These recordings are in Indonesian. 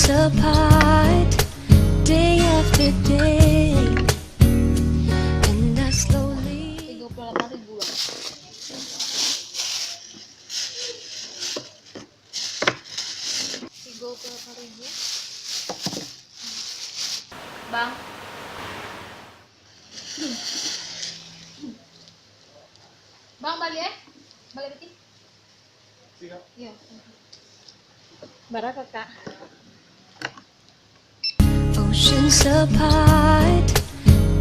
Oceans apart, day after day, and I slowly 38.000 Bang. 38.000 Bang. Bang balik ya? Balik berarti? Siap. Iya. Barang kakak. oceans apart,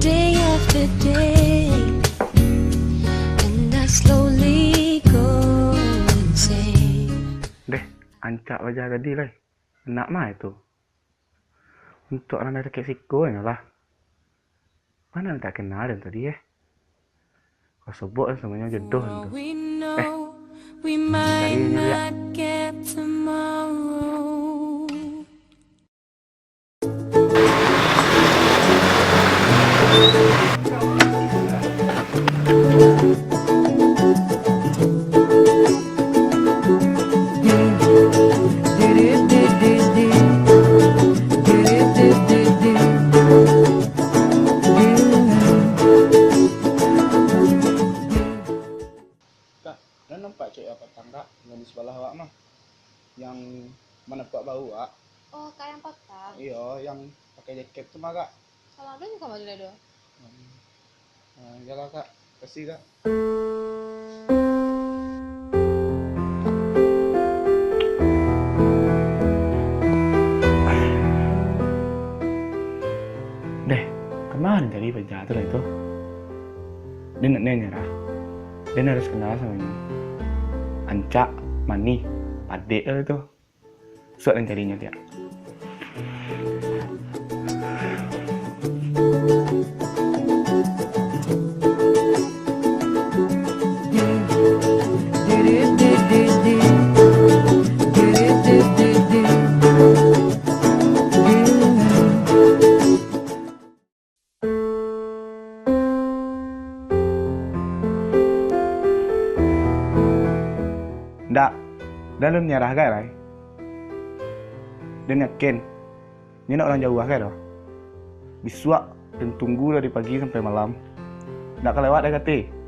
day after day, and I slowly go insane. Deh, ancak wajah tadi lah. Enak mah itu. Untuk orang dari Meksiko ya lah. Mana tak kenal dan tadi ya. Kau sebut semuanya jodoh itu. We know we might carinya dia. not get tomorrow. Kak, dah nampak cek apa tangga yang di sebelah awak mah? Yang mana kuat bau wak? Oh, kak yang patah. Iya, yang pakai jaket tuh mah kak. Kalau ada juga maju do. Nah, jalan kak, kasih kak. Deh, kemarin tadi penjahat lah itu. Dia nak nyerah. Dia harus kenal sama ini. Ancak, Mani, Padek lah itu. Suat yang carinya dia. Ndak, dalam nyarah gak lah. Dan yakin, ini nak orang jauh kan doh. Disuak dan tunggu dari pagi sampai malam. Ndak kelewat dah kata.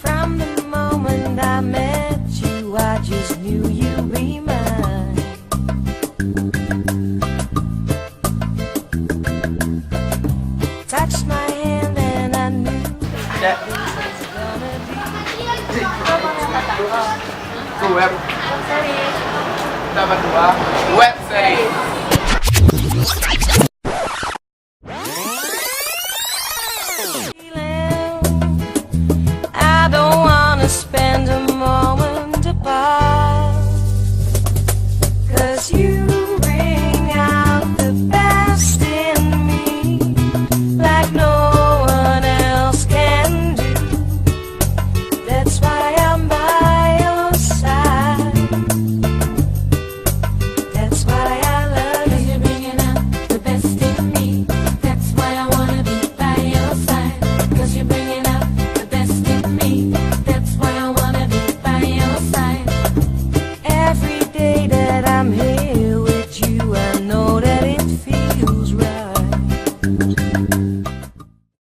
From the moment I met you, I just knew you'd be mine. Touched my hand and I knew that it was gonna be. Web dapat 2 web series.